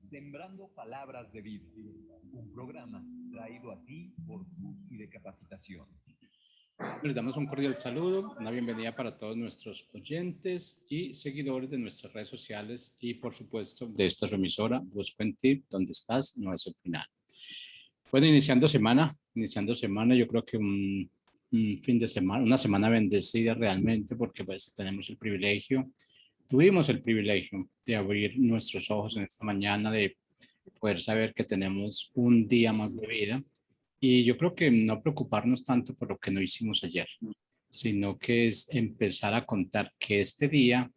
Sembrando Palabras de Vida, un programa traído a ti por Cúspide Capacitación. Les damos un cordial saludo, una bienvenida para todos nuestros oyentes y seguidores de nuestras redes sociales y, por supuesto, de esta su emisora, Busco en Ti, donde estás, no es el final. Bueno, iniciando semana, yo creo que un fin de semana, una semana bendecida realmente, porque pues tuvimos el privilegio de abrir nuestros ojos en esta mañana, de poder saber que tenemos un día más de vida. Y yo creo que no preocuparnos tanto por lo que no hicimos ayer, sino que es empezar a contar que este día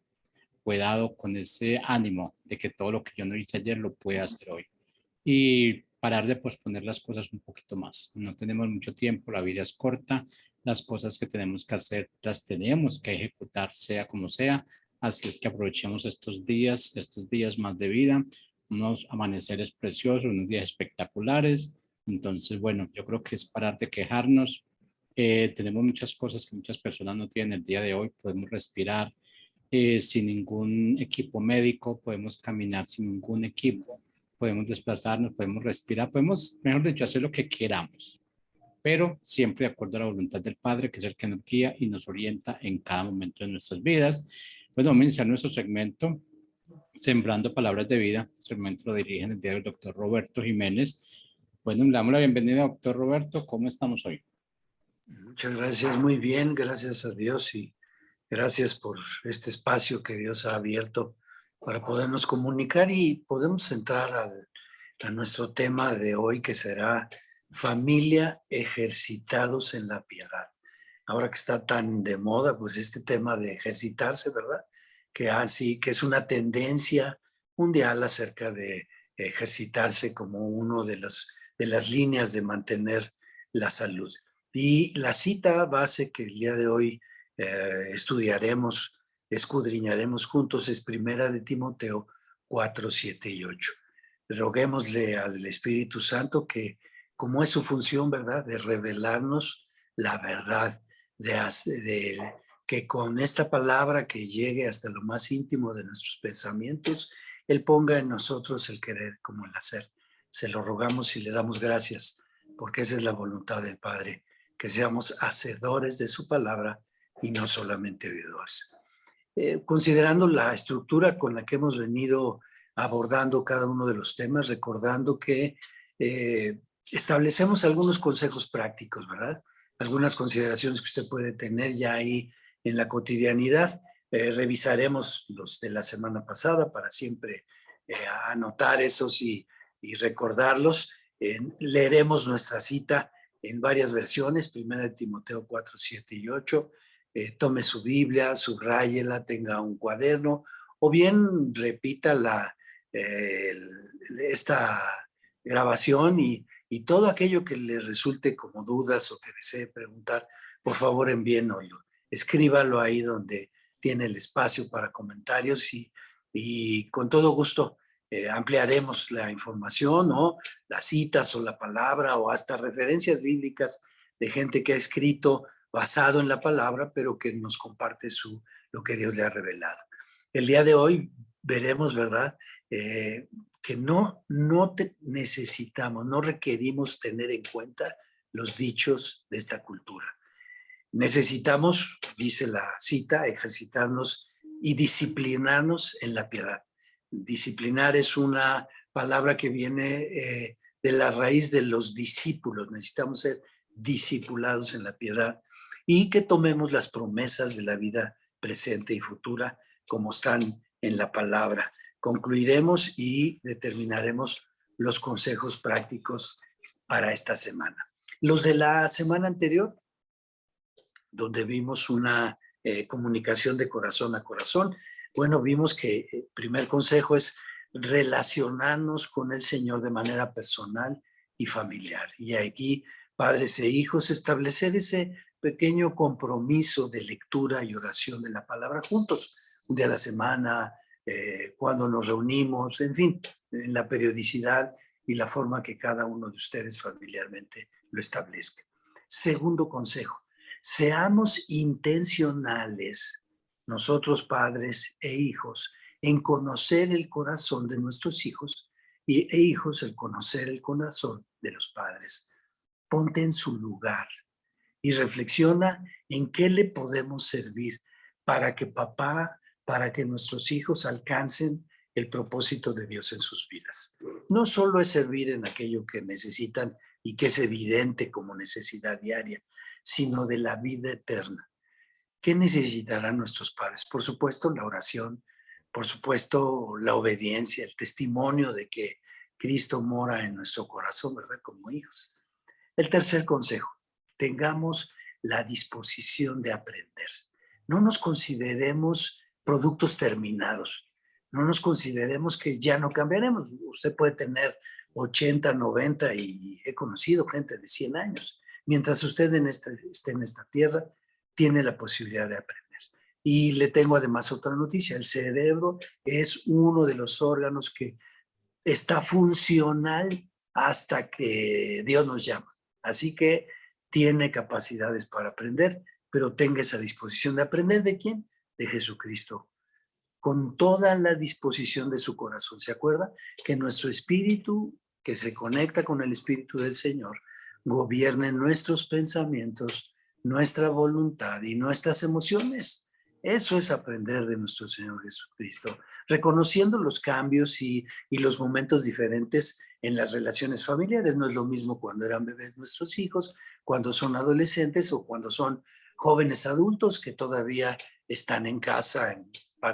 fue dado con ese ánimo de que todo lo que yo no hice ayer lo pueda hacer hoy. Y parar de posponer las cosas un poquito más. No tenemos mucho tiempo, la vida es corta, las cosas que tenemos que hacer las tenemos que ejecutar sea como sea. Así es que aprovechemos estos días más de vida, unos amaneceres preciosos, unos días espectaculares. Entonces, bueno, yo creo que es parar de quejarnos. Tenemos muchas cosas que muchas personas no tienen el día de hoy. Podemos respirar sin ningún equipo médico, podemos caminar sin ningún equipo, podemos desplazarnos, podemos respirar, podemos, mejor dicho, hacer lo que queramos, pero siempre de acuerdo a la voluntad del Padre, que es el que nos guía y nos orienta en cada momento de nuestras vidas. Bueno, vamos a iniciar nuestro segmento Sembrando Palabras de Vida. Este segmento lo dirige en el día del doctor Roberto Jiménez. Bueno, le damos la bienvenida, doctor Roberto. ¿Cómo estamos hoy? Muchas gracias, muy bien, gracias a Dios y gracias por este espacio que Dios ha abierto para podernos comunicar y podemos entrar a nuestro tema de hoy, que será familia ejercitados en la piedad. Ahora que está tan de moda, pues este tema de ejercitarse, ¿verdad? Que así, que es una tendencia mundial acerca de ejercitarse como uno de las líneas de mantener la salud. Y la cita base que el día de hoy escudriñaremos juntos es Primera de Timoteo 4, 7 y 8. Roguémosle al Espíritu Santo que, como es su función, ¿verdad?, de revelarnos la verdad, que con esta palabra que llegue hasta lo más íntimo de nuestros pensamientos, Él ponga en nosotros el querer como el hacer. Se lo rogamos y le damos gracias, porque esa es la voluntad del Padre, que seamos hacedores de su palabra y no solamente oidores. Considerando la estructura con la que hemos venido abordando cada uno de los temas, recordando que establecemos algunos consejos prácticos, ¿verdad? Algunas consideraciones que usted puede tener ya ahí en la cotidianidad. Revisaremos los de la semana pasada para siempre anotar esos y recordarlos. Leeremos nuestra cita en varias versiones, Primera de Timoteo 4, 7 y 8. Tome su Biblia, subráyela, tenga un cuaderno, o bien repita esta grabación y todo aquello que le resulte como dudas o que desee preguntar, por favor envíenoslo. Escríbalo ahí donde tiene el espacio para comentarios y con todo gusto ampliaremos la información o las citas o la palabra o hasta referencias bíblicas de gente que ha escrito basado en la palabra, pero que nos comparte lo que Dios le ha revelado. El día de hoy veremos, ¿verdad?, que no necesitamos, no requerimos tener en cuenta los dichos de esta cultura. Necesitamos, dice la cita, ejercitarnos y disciplinarnos en la piedad. Disciplinar es una palabra que viene de la raíz de los discípulos. Necesitamos ser discipulados en la piedad y que tomemos las promesas de la vida presente y futura como están en la palabra. Concluiremos y determinaremos los consejos prácticos para esta semana. Los de la semana anterior, donde vimos una comunicación de corazón a corazón, bueno, vimos que el primer consejo es relacionarnos con el Señor de manera personal y familiar. Y aquí, padres e hijos, establecer ese pequeño compromiso de lectura y oración de la palabra juntos, un día a la semana, cuando nos reunimos, en fin, en la periodicidad y la forma que cada uno de ustedes familiarmente lo establezca. Segundo consejo, seamos intencionales, nosotros padres e hijos, en conocer el corazón de nuestros hijos e hijos, el conocer el corazón de los padres. Ponte en su lugar y reflexiona en qué le podemos servir para que papá, para que nuestros hijos alcancen el propósito de Dios en sus vidas. No solo es servir en aquello que necesitan y que es evidente como necesidad diaria, sino de la vida eterna. ¿Qué necesitarán nuestros padres? Por supuesto, la oración, por supuesto, la obediencia, el testimonio de que Cristo mora en nuestro corazón, ¿verdad? Como hijos. El tercer consejo, tengamos la disposición de aprender. No nos consideremos productos terminados. No nos consideremos que ya no cambiaremos. Usted puede tener 80, 90 y he conocido gente de 100 años. Mientras usted esté en esta tierra, tiene la posibilidad de aprender. Y le tengo además otra noticia. El cerebro es uno de los órganos que está funcional hasta que Dios nos llama. Así que tiene capacidades para aprender, pero tenga esa disposición de aprender. ¿De quién? De Jesucristo. Con toda la disposición de su corazón. ¿Se acuerda? Que nuestro espíritu, que se conecta con el espíritu del Señor, gobierne nuestros pensamientos, nuestra voluntad y nuestras emociones. Eso es aprender de nuestro Señor Jesucristo, reconociendo los cambios y los momentos diferentes en las relaciones familiares. No es lo mismo cuando eran bebés nuestros hijos, cuando son adolescentes o cuando son jóvenes adultos que todavía están en casa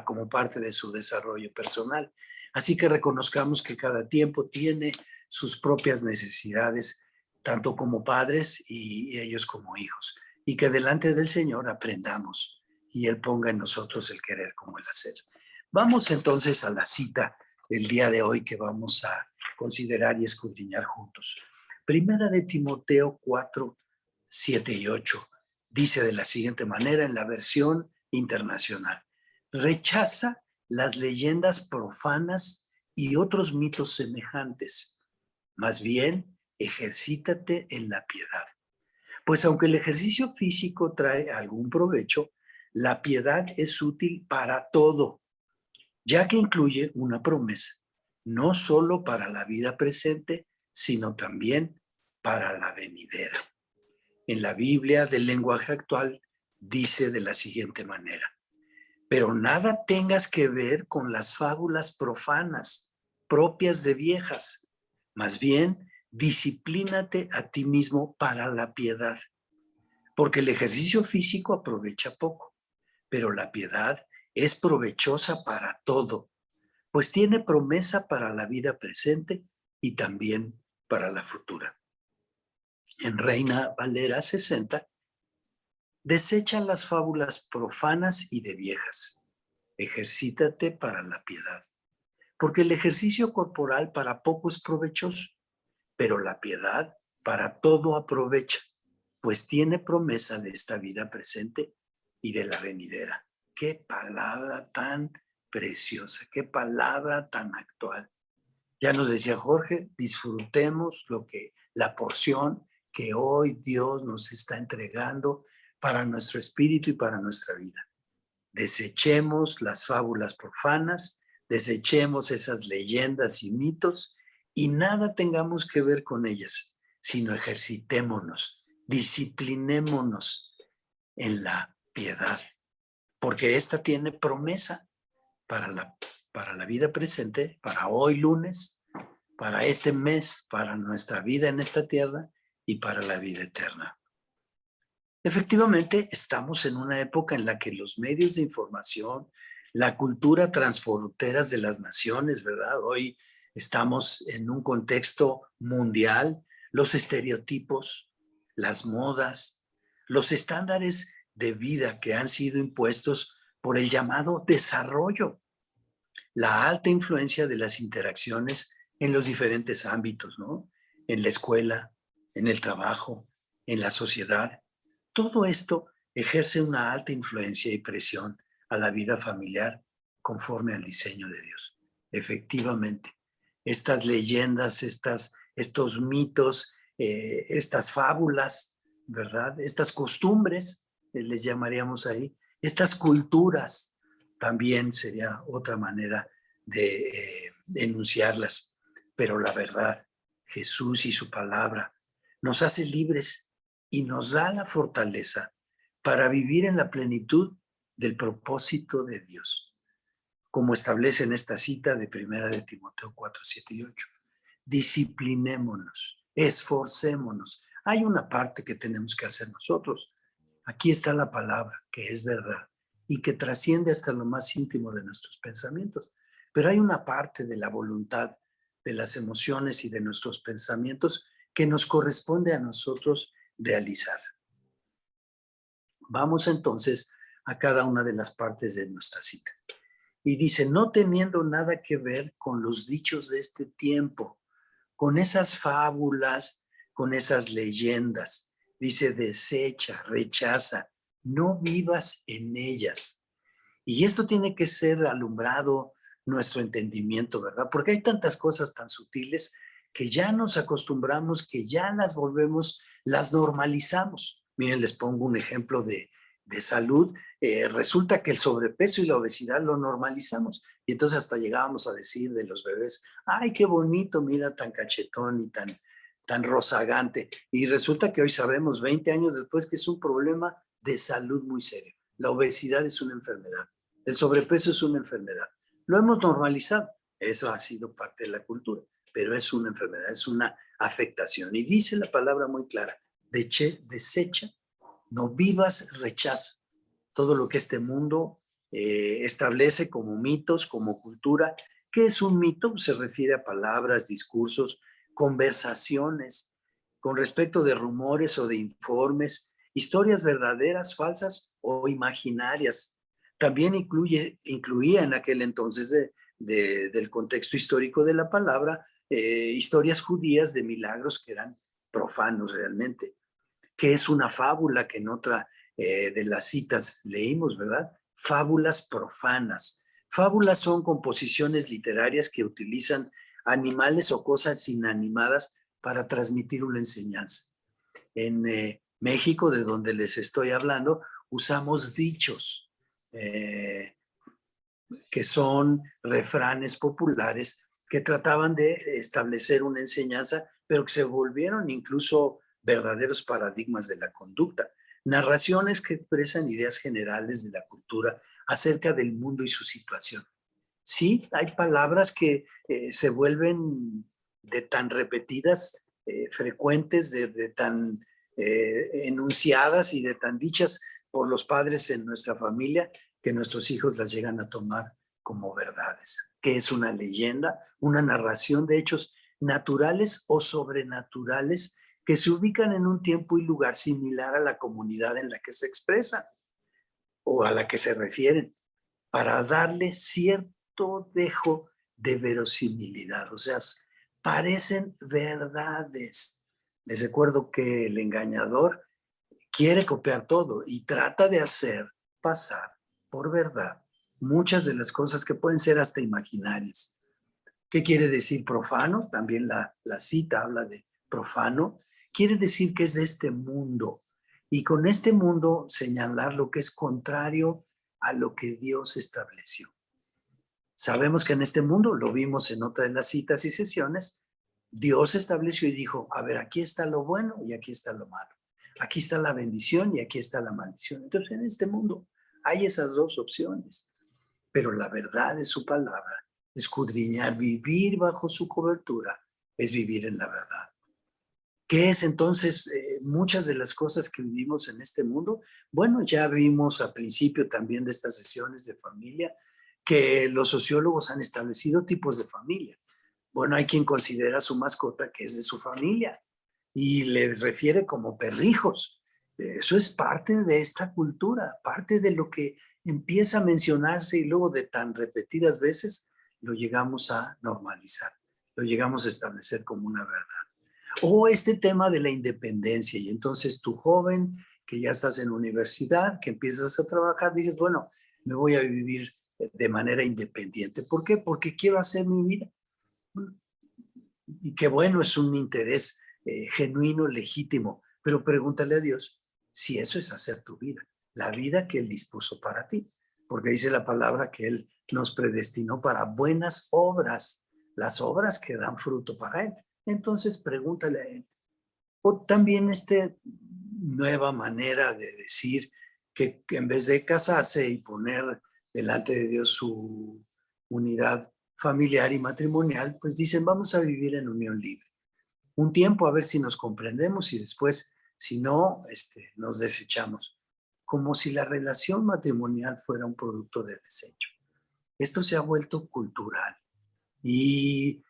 como parte de su desarrollo personal. Así que reconozcamos que cada tiempo tiene sus propias necesidades, tanto como padres y ellos como hijos, y que delante del Señor aprendamos y Él ponga en nosotros el querer como el hacer. Vamos entonces a la cita del día de hoy que vamos a considerar y escudriñar juntos. Primera de Timoteo 4, 7 y 8 dice de la siguiente manera en la versión internacional: rechaza las leyendas profanas y otros mitos semejantes. Más bien, ejercítate en la piedad. Pues aunque el ejercicio físico trae algún provecho, la piedad es útil para todo, ya que incluye una promesa, no solo para la vida presente, sino también para la venidera. En la Biblia del lenguaje actual dice de la siguiente manera: pero nada tengas que ver con las fábulas profanas propias de viejas. Más bien, disciplínate a ti mismo para la piedad, porque el ejercicio físico aprovecha poco, pero la piedad es provechosa para todo, pues tiene promesa para la vida presente y también para la futura. En Reina Valera 60, desecha las fábulas profanas y de viejas. Ejercítate para la piedad, porque el ejercicio corporal para poco es provechoso, pero la piedad para todo aprovecha, pues tiene promesa de esta vida presente y de la venidera. Qué palabra tan preciosa, qué palabra tan actual. Ya nos decía Jorge, disfrutemos la porción que hoy Dios nos está entregando para nuestro espíritu y para nuestra vida. Desechemos las fábulas profanas, desechemos esas leyendas y mitos y nada tengamos que ver con ellas, sino ejercitémonos, disciplinémonos en la piedad, porque esta tiene promesa para la vida presente, para hoy lunes, para este mes, para nuestra vida en esta tierra y para la vida eterna. Efectivamente, estamos en una época en la que los medios de información, la cultura transfronteras de las naciones, ¿verdad? Hoy estamos en un contexto mundial, los estereotipos, las modas, los estándares de vida que han sido impuestos por el llamado desarrollo, la alta influencia de las interacciones en los diferentes ámbitos, ¿no? En la escuela, en el trabajo, en la sociedad. Todo esto ejerce una alta influencia y presión a la vida familiar conforme al diseño de Dios. Efectivamente, estas leyendas, estos mitos, estas fábulas, ¿verdad? Estas costumbres, les llamaríamos ahí, estas culturas, también sería otra manera de enunciarlas. pero la verdad, Jesús y su palabra, nos hace libres y nos da la fortaleza para vivir en la plenitud del propósito de Dios, como establece en esta cita de 1 de Timoteo 4, 7 y 8. Disciplinémonos, esforcémonos. Hay una parte que tenemos que hacer nosotros. Aquí está la palabra, que es verdad y que trasciende hasta lo más íntimo de nuestros pensamientos. Pero hay una parte de la voluntad, de las emociones y de nuestros pensamientos que nos corresponde a nosotros realizar. Vamos entonces a cada una de las partes de nuestra cita. Y dice, no teniendo nada que ver con los dichos de este tiempo, con esas fábulas, con esas leyendas. Dice, desecha, rechaza, no vivas en ellas. Y esto tiene que ser alumbrado nuestro entendimiento, ¿verdad? Porque hay tantas cosas tan sutiles que ya nos acostumbramos, que ya las volvemos, las normalizamos. Miren, les pongo un ejemplo de salud. Resulta que el sobrepeso y la obesidad lo normalizamos. Y entonces hasta llegábamos a decir de los bebés, ay, qué bonito, mira, tan cachetón y tan rozagante. Y resulta que hoy sabemos, 20 años después, que es un problema de salud muy serio. La obesidad es una enfermedad. El sobrepeso es una enfermedad. Lo hemos normalizado. Eso ha sido parte de la cultura, pero es una enfermedad, es una afectación. Y dice la palabra muy clara, desecha, no vivas, rechaza. Todo lo que este mundo establece como mitos, como cultura. ¿Qué es un mito? Se refiere a palabras, discursos, conversaciones, con respecto de rumores o de informes, historias verdaderas, falsas o imaginarias. También incluía en aquel entonces del contexto histórico de la palabra, historias judías de milagros que eran profanos realmente. Que es una fábula que en otra de las citas leímos, ¿verdad? Fábulas profanas. Fábulas son composiciones literarias que utilizan animales o cosas inanimadas para transmitir una enseñanza. En México, de donde les estoy hablando, usamos dichos que son refranes populares que trataban de establecer una enseñanza, pero que se volvieron incluso verdaderos paradigmas de la conducta. Narraciones que expresan ideas generales de la cultura acerca del mundo y su situación. Sí, hay palabras que se vuelven de tan repetidas, frecuentes, de tan enunciadas y de tan dichas por los padres en nuestra familia, que nuestros hijos las llegan a tomar como verdades. Que es una leyenda, una narración de hechos naturales o sobrenaturales que se ubican en un tiempo y lugar similar a la comunidad en la que se expresan o a la que se refieren, para darle cierto dejo de verosimilidad. O sea, parecen verdades. Les recuerdo que el engañador quiere copiar todo y trata de hacer pasar por verdad muchas de las cosas que pueden ser hasta imaginarias. ¿Qué quiere decir profano? También la cita habla de profano. Quiere decir que es de este mundo. Y con este mundo señalar lo que es contrario a lo que Dios estableció. Sabemos que en este mundo, lo vimos en otra de las citas y sesiones, Dios estableció y dijo, a ver, aquí está lo bueno y aquí está lo malo. Aquí está la bendición y aquí está la maldición. Entonces, en este mundo hay esas dos opciones. Pero la verdad de su palabra, escudriñar, vivir bajo su cobertura, es vivir en la verdad. ¿Qué es entonces muchas de las cosas que vivimos en este mundo? Bueno, ya vimos al principio también de estas sesiones de familia que los sociólogos han establecido tipos de familia. Bueno, hay quien considera a su mascota que es de su familia y le refiere como perrijos. Eso es parte de esta cultura, parte de lo que empieza a mencionarse y luego de tan repetidas veces lo llegamos a normalizar, lo llegamos a establecer como una verdad. O este tema de la independencia y entonces tú joven que ya estás en universidad, que empiezas a trabajar, dices, bueno, me voy a vivir de manera independiente. ¿Por qué? Porque quiero hacer mi vida. Y qué bueno, es un interés genuino, legítimo, pero pregúntale a Dios si eso es hacer tu vida, la vida que Él dispuso para ti, porque dice la palabra que Él nos predestinó para buenas obras, las obras que dan fruto para él. Entonces pregúntale a él. O también nueva manera de decir que en vez de casarse y poner delante de Dios su unidad familiar y matrimonial, pues dicen, vamos a vivir en unión libre. Un tiempo a ver si nos comprendemos y después, si no, nos desechamos. Como si la relación matrimonial fuera un producto de desecho. Esto se ha vuelto cultural. Y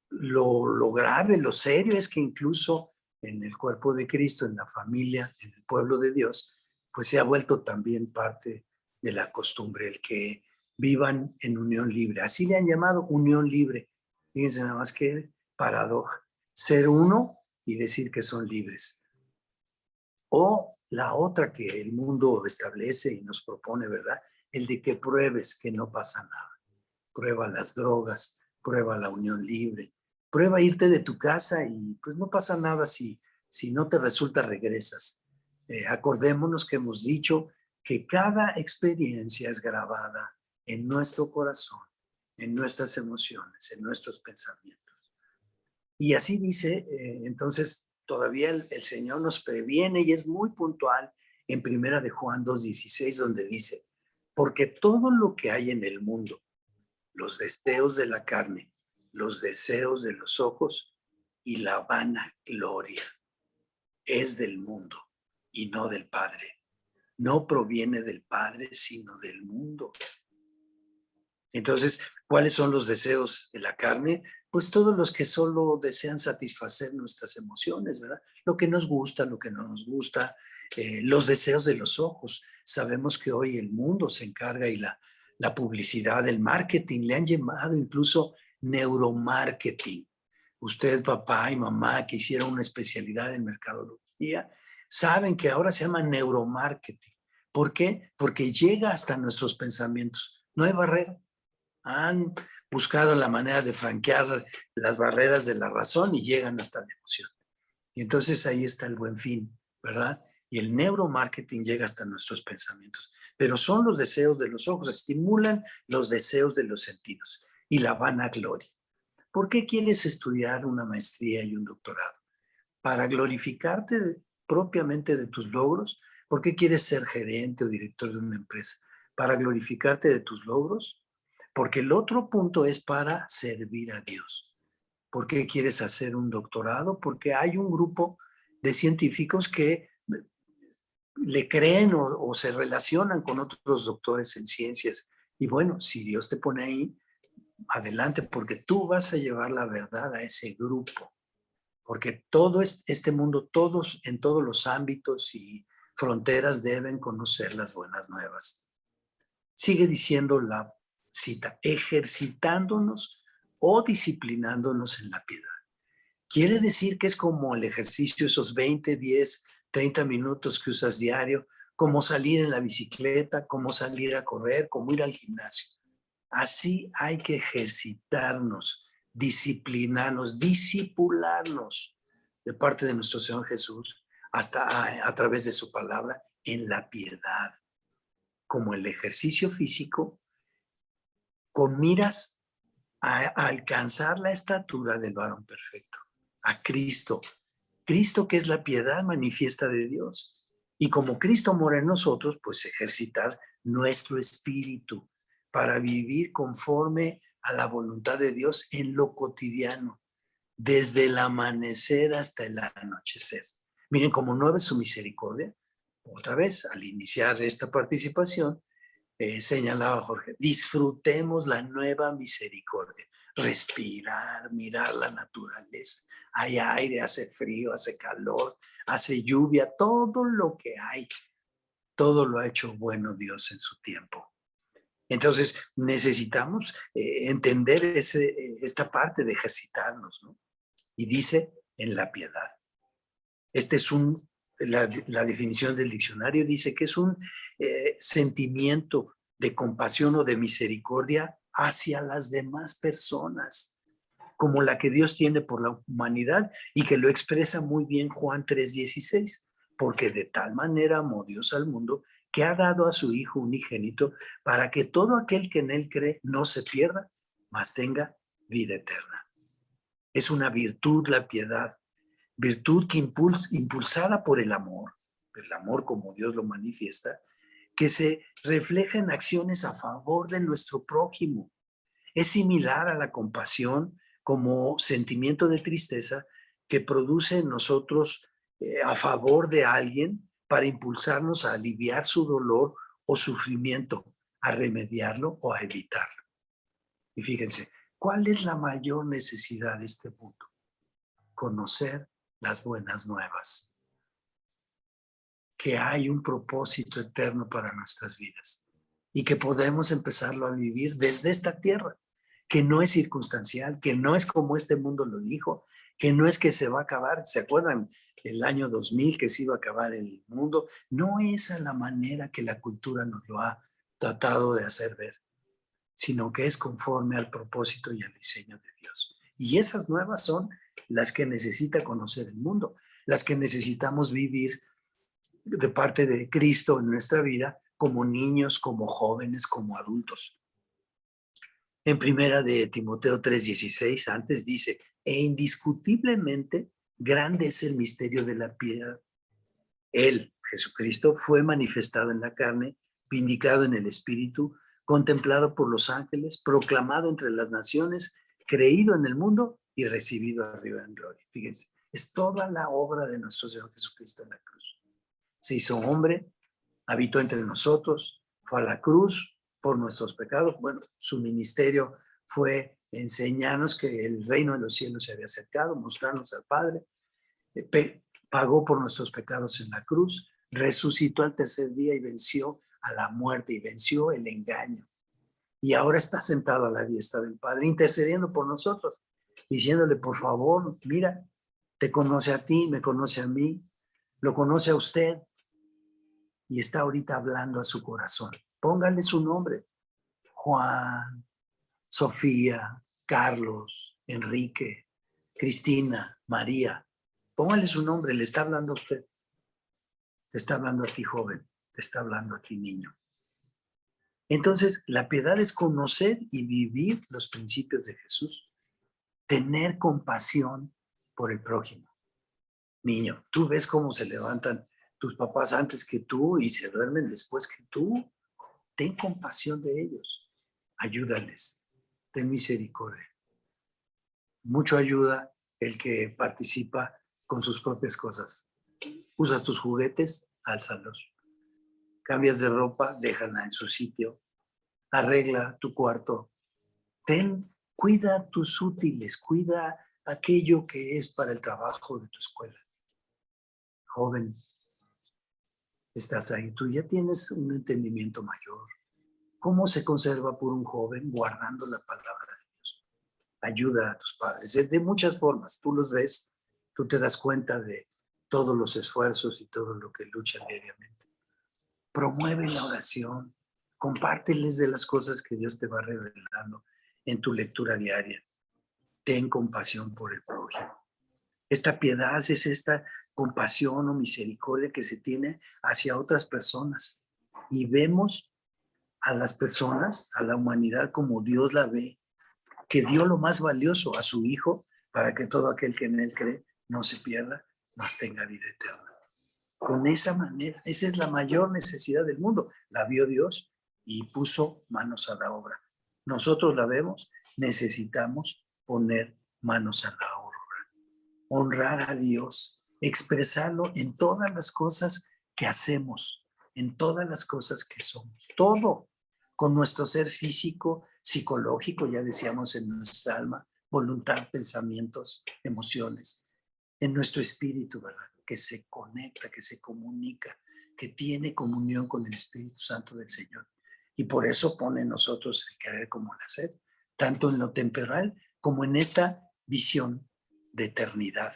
lo grave, lo serio es que incluso en el cuerpo de Cristo, en la familia, en el pueblo de Dios, pues se ha vuelto también parte de la costumbre, el que vivan en unión libre. Así le han llamado unión libre. Fíjense nada más que paradoja. Ser uno y decir que son libres. O la otra que el mundo establece y nos propone, ¿verdad? El de que pruebes que no pasa nada. Prueba las drogas, prueba la unión libre, prueba irte de tu casa y pues no pasa nada si no te resulta, regresas. Acordémonos que hemos dicho que cada experiencia es grabada en nuestro corazón, en nuestras emociones, en nuestros pensamientos. Y así dice, entonces todavía el Señor nos previene y es muy puntual en 1 de Juan 2:16, donde dice, porque todo lo que hay en el mundo, los deseos de la carne, los deseos de los ojos y la vanagloria, es del mundo y no del Padre. No proviene del Padre, sino del mundo. Entonces, ¿cuáles son los deseos de la carne? Pues todos los que solo desean satisfacer nuestras emociones, ¿verdad? Lo que nos gusta, lo que no nos gusta, los deseos de los ojos. Sabemos que hoy el mundo se encarga y la publicidad, el marketing, le han llamado incluso neuromarketing. Usted, papá y mamá, que hicieron una especialidad en mercadología, saben que ahora se llama neuromarketing. ¿Por qué? Porque llega hasta nuestros pensamientos. No hay barrera. Han buscado la manera de franquear las barreras de la razón y llegan hasta la emoción. Y entonces ahí está el buen fin, ¿verdad? Y el neuromarketing llega hasta nuestros pensamientos. Pero son los deseos de los ojos, estimulan los deseos de los sentidos y la vanagloria. ¿Por qué quieres estudiar una maestría y un doctorado? ¿Para glorificarte propiamente de tus logros? ¿Por qué quieres ser gerente o director de una empresa? ¿Para glorificarte de tus logros? Porque el otro punto es para servir a Dios. ¿Por qué quieres hacer un doctorado? Porque hay un grupo de científicos que le creen o se relacionan con otros doctores en ciencias. Y bueno, si Dios te pone ahí, adelante, porque tú vas a llevar la verdad a ese grupo. Porque todo este mundo, todos en todos los ámbitos y fronteras deben conocer las buenas nuevas. Sigue diciendo la cita, ejercitándonos o disciplinándonos en la piedad. Quiere decir que es como el ejercicio, esos 20, 10, 30 minutos que usas diario, como salir en la bicicleta, como salir a correr, como ir al gimnasio. Así hay que ejercitarnos, disciplinarnos, disipularnos de parte de nuestro Señor Jesús hasta a través de su palabra en la piedad, como el ejercicio físico, con miras a alcanzar la estatura del varón perfecto, a Cristo. Cristo, que es la piedad manifiesta de Dios. Y como Cristo mora en nosotros, pues ejercitar nuestro espíritu para vivir conforme a la voluntad de Dios en lo cotidiano, desde el amanecer hasta el anochecer. Miren, como nueva es su misericordia. Otra vez, al iniciar esta participación, señalaba Jorge, disfrutemos la nueva misericordia, respirar, mirar la naturaleza. Hay aire, hace frío, hace calor, hace lluvia, todo lo que hay, todo lo ha hecho bueno Dios en su tiempo. Entonces necesitamos entender esta parte de ejercitarnos, ¿no? Y dice en la piedad. Este es la definición del diccionario dice que es un sentimiento de compasión o de misericordia hacia las demás personas, como la que Dios tiene por la humanidad y que lo expresa muy bien Juan 3:16, porque de tal manera amó Dios al mundo que ha dado a su Hijo unigénito para que todo aquel que en él cree no se pierda, mas tenga vida eterna. Es una virtud la piedad, virtud que impulsada por el amor como Dios lo manifiesta, que se refleja en acciones a favor de nuestro prójimo. Es similar a la compasión como sentimiento de tristeza que produce en nosotros a favor de alguien para impulsarnos a aliviar su dolor o sufrimiento, a remediarlo o a evitarlo. Y fíjense, ¿cuál es la mayor necesidad de este mundo? Conocer las buenas nuevas. Que hay un propósito eterno para nuestras vidas y que podemos empezarlo a vivir desde esta tierra, que no es circunstancial, que no es como este mundo lo dijo, que no es que se va a acabar. ¿Se acuerdan el año 2000 que se iba a acabar el mundo? No es a la manera que la cultura nos lo ha tratado de hacer ver, sino que es conforme al propósito y al diseño de Dios. Y esas nuevas son las que necesita conocer el mundo, las que necesitamos vivir de parte de Cristo en nuestra vida, como niños, como jóvenes, como adultos. En primera de Timoteo 3:16, antes dice, e indiscutiblemente grande es el misterio de la piedad. Él, Jesucristo, fue manifestado en la carne, vindicado en el Espíritu, contemplado por los ángeles, proclamado entre las naciones, creído en el mundo y recibido arriba en gloria. Fíjense, es toda la obra de nuestro Señor Jesucristo en la cruz. Se hizo hombre, habitó entre nosotros, fue a la cruz por nuestros pecados. Bueno, su ministerio fue enseñarnos que el reino de los cielos se había acercado, mostrarnos al Padre, pagó por nuestros pecados en la cruz, resucitó al tercer día y venció a la muerte y venció el engaño. Y ahora está sentado a la diestra del Padre, intercediendo por nosotros, diciéndole, por favor, mira, te conoce a ti, me conoce a mí, lo conoce a usted, y está ahorita hablando a su corazón. Póngale su nombre. Juan, Sofía, Carlos, Enrique, Cristina, María. Póngale su nombre, le está hablando a usted. Te está hablando a ti, joven. Te está hablando a ti, niño. Entonces, la piedad es conocer y vivir los principios de Jesús. Tener compasión por el prójimo. Niño, tú ves cómo se levantan tus papás antes que tú y se duermen después que tú. Ten compasión de ellos. Ayúdales. Ten misericordia. Mucho ayuda el que participa con sus propias cosas. Usas tus juguetes, álzalos. Cambias de ropa, déjala en su sitio. Arregla tu cuarto. Cuida tus útiles, cuida aquello que es para el trabajo de tu escuela. Joven, estás ahí, tú ya tienes un entendimiento mayor. ¿Cómo se conserva por un joven? Guardando la palabra de Dios. Ayuda a tus padres de muchas formas. Tú los ves, tú te das cuenta de todos los esfuerzos y todo lo que luchan diariamente. Promueve la oración. Compárteles de las cosas que Dios te va revelando en tu lectura diaria. Ten compasión por el prójimo. Esta piedad es esta compasión o misericordia que se tiene hacia otras personas. Y vemos a las personas, a la humanidad como Dios la ve, que dio lo más valioso a su Hijo para que todo aquel que en Él cree no se pierda, mas tenga vida eterna. Con esa manera, esa es la mayor necesidad del mundo. La vio Dios y puso manos a la obra. Nosotros la vemos, necesitamos poner manos a la obra. Honrar a Dios, expresarlo en todas las cosas que hacemos, en todas las cosas que somos, todo, con nuestro ser físico, psicológico, ya decíamos, en nuestra alma, voluntad, pensamientos, emociones, en nuestro espíritu, ¿verdad? Que se conecta, que se comunica, que tiene comunión con el Espíritu Santo del Señor. Y por eso pone en nosotros el querer como el hacer, tanto en lo temporal como en esta visión de eternidad.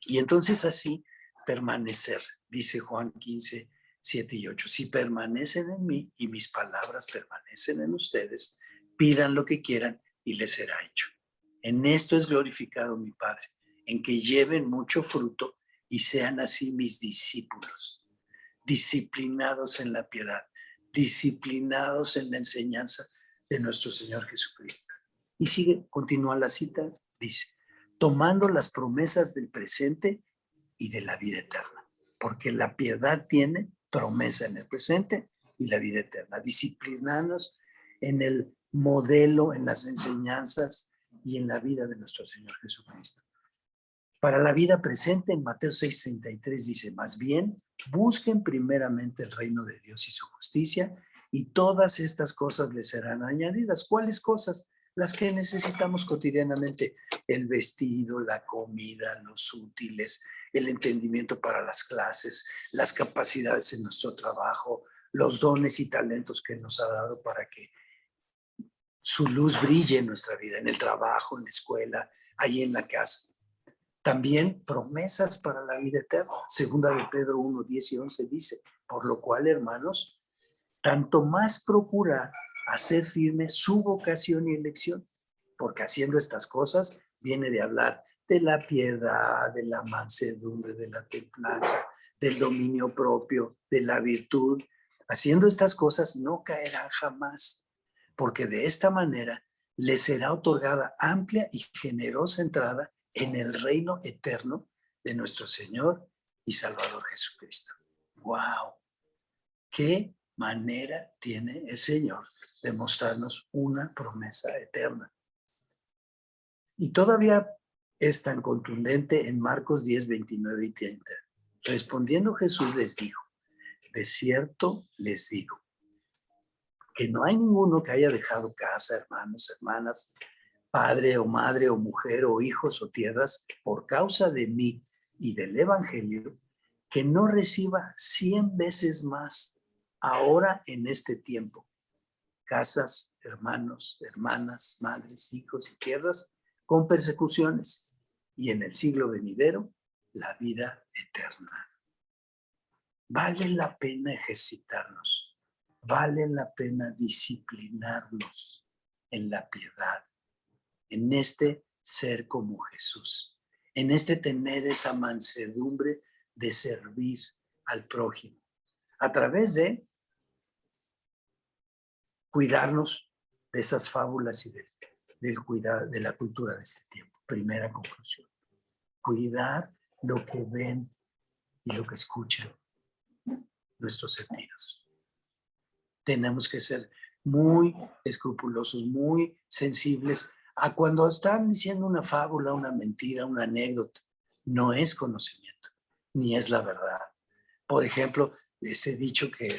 Y entonces así permanecer, dice Juan 15, 7 y 8. Si permanecen en mí y mis palabras permanecen en ustedes, pidan lo que quieran y les será hecho. En esto es glorificado mi Padre, en que lleven mucho fruto y sean así mis discípulos, disciplinados en la piedad, disciplinados en la enseñanza de nuestro Señor Jesucristo. Y continúa la cita, dice, tomando las promesas del presente y de la vida eterna, porque la piedad tiene promesa en el presente y la vida eterna. Disciplinarnos en el modelo, en las enseñanzas y en la vida de nuestro Señor Jesucristo. Para la vida presente, en Mateo 6:33 dice, más bien, busquen primeramente el reino de Dios y su justicia, y todas estas cosas les serán añadidas. ¿Cuáles cosas? Las que necesitamos cotidianamente: el vestido, la comida, los útiles, el entendimiento para las clases, las capacidades en nuestro trabajo, los dones y talentos que nos ha dado para que su luz brille en nuestra vida, en el trabajo, en la escuela, ahí en la casa. También promesas para la vida eterna. Segunda de Pedro 1:10 y 11 dice, por lo cual, hermanos, tanto más procura hacer firme su vocación y elección, porque haciendo estas cosas viene de hablar de la piedad, de la mansedumbre, de la templanza, del dominio propio, de la virtud. Haciendo estas cosas no caerán jamás, porque de esta manera les será otorgada amplia y generosa entrada en el reino eterno de nuestro Señor y Salvador Jesucristo. ¡Wow! ¡Qué manera tiene el Señor de mostrarnos una promesa eterna! Y todavía es tan contundente en Marcos 10, 29 y 30. Respondiendo Jesús les dijo, de cierto les digo, que no hay ninguno que haya dejado casa, hermanos, hermanas, padre o madre o mujer o hijos o tierras por causa de mí y del evangelio, que no reciba 100 veces más ahora en este tiempo, casas, hermanos, hermanas, madres, hijos y tierras con persecuciones, y en el siglo venidero la vida eterna. Vale la pena ejercitarnos, vale la pena disciplinarnos en la piedad, en este ser como Jesús, en este tener esa mansedumbre de servir al prójimo, a través de cuidarnos de esas fábulas y del cuidado de la cultura de este tiempo. Primera conclusión, cuidar lo que ven y lo que escuchan nuestros sentidos. Tenemos que ser muy escrupulosos, muy sensibles a cuando están diciendo una fábula, una mentira, una anécdota. No es conocimiento, ni es la verdad. Por ejemplo, ese dicho que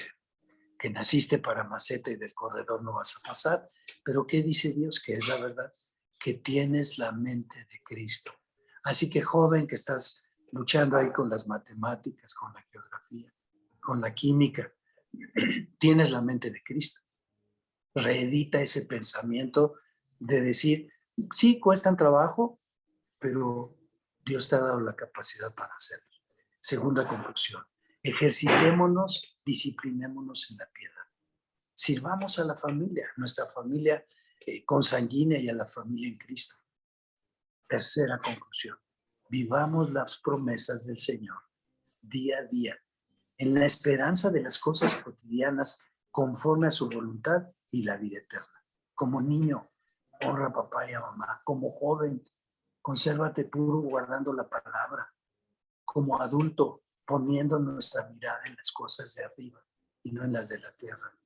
naciste para maceta y del corredor no vas a pasar. Pero ¿qué dice Dios? Que es la verdad, que tienes la mente de Cristo. Así que, joven, que estás luchando ahí con las matemáticas, con la geografía, con la química, tienes la mente de Cristo. Reedita ese pensamiento de decir, sí, cuestan trabajo, pero Dios te ha dado la capacidad para hacerlo. Segunda conclusión, ejercitémonos, disciplinémonos en la piedad. Sirvamos a la familia, nuestra familia consanguínea y a la familia en Cristo. Tercera conclusión, vivamos las promesas del Señor día a día, en la esperanza de las cosas cotidianas conforme a su voluntad y la vida eterna. Como niño, honra a papá y a mamá. Como joven, consérvate puro guardando la palabra. Como adulto, poniendo nuestra mirada en las cosas de arriba y no en las de la tierra.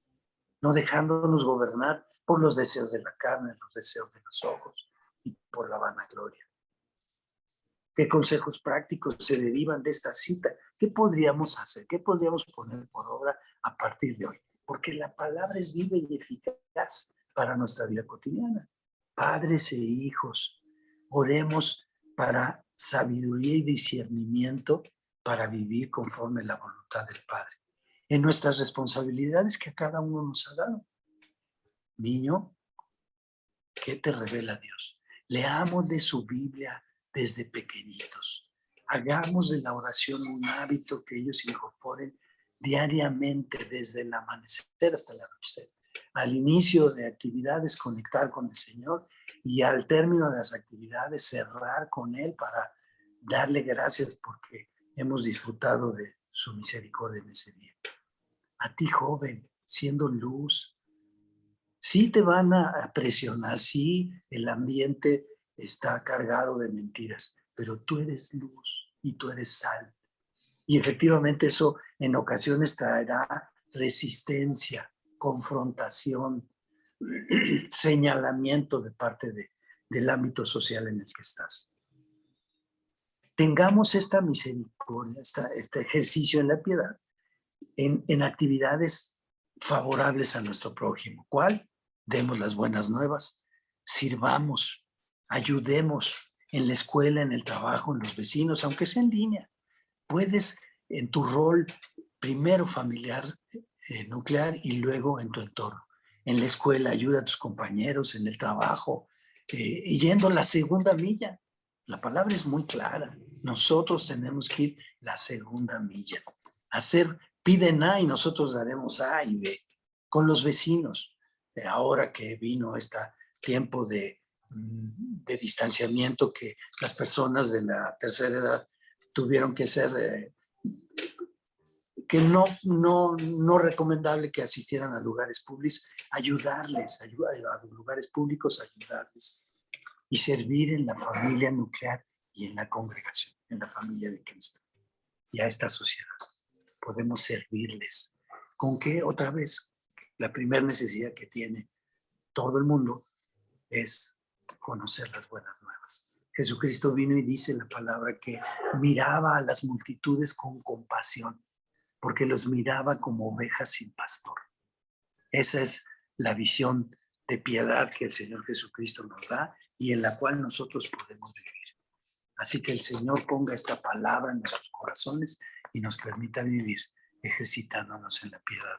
No dejándonos gobernar por los deseos de la carne, los deseos de los ojos y por la vanagloria. ¿Qué consejos prácticos se derivan de esta cita? ¿Qué podríamos hacer? ¿Qué podríamos poner por obra a partir de hoy? Porque la palabra es viva y eficaz para nuestra vida cotidiana. Padres e hijos, oremos para sabiduría y discernimiento para vivir conforme a la voluntad del Padre. En nuestras responsabilidades que a cada uno nos ha dado. Niño, ¿qué te revela Dios? Leamos de su Biblia desde pequeñitos. Hagamos de la oración un hábito que ellos incorporen diariamente desde el amanecer hasta el anochecer. Al inicio de actividades, conectar con el Señor y al término de las actividades, cerrar con Él para darle gracias porque hemos disfrutado de su misericordia en ese día. A ti, joven, siendo luz, Sí te van a presionar, sí el ambiente está cargado de mentiras, pero tú eres luz y tú eres sal. Y efectivamente eso en ocasiones traerá resistencia, confrontación, señalamiento de parte del ámbito social en el que estás. Tengamos esta misericordia, este ejercicio en la piedad, en actividades favorables a nuestro prójimo. ¿Cuál? Demos las buenas nuevas, sirvamos, ayudemos en la escuela, en el trabajo, en los vecinos, aunque sea en línea. Puedes en tu rol primero familiar, nuclear, y luego en tu entorno. En la escuela ayuda a tus compañeros, en el trabajo, y yendo la segunda milla. La palabra es muy clara. Nosotros tenemos que ir la segunda milla. Piden A y nosotros daremos A y B. Con los vecinos. Ahora que vino este tiempo de distanciamiento, que las personas de la tercera edad tuvieron que ser, que no recomendable que asistieran a lugares públicos, ayudarles, a lugares públicos, ayudarles y servir en la familia nuclear y en la congregación, en la familia de Cristo y a esta sociedad. Podemos servirles. ¿Con qué? Otra vez, la primera necesidad que tiene todo el mundo es conocer las buenas nuevas. Jesucristo vino y dice en la palabra que miraba a las multitudes con compasión, porque los miraba como ovejas sin pastor. Esa es la visión de piedad que el Señor Jesucristo nos da y en la cual nosotros podemos vivir. Así que el Señor ponga esta palabra en nuestros corazones y nos permita vivir ejercitándonos en la piedad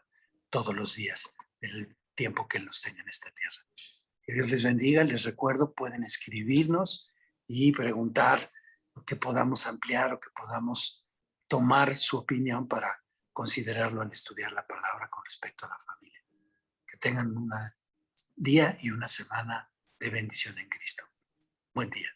todos los días del tiempo que Él nos tenga en esta tierra. Que Dios les bendiga. Les recuerdo, pueden escribirnos y preguntar lo que podamos ampliar o que podamos tomar su opinión para considerarlo al estudiar la palabra con respecto a la familia. Que tengan un día y una semana de bendición en Cristo. Buen día.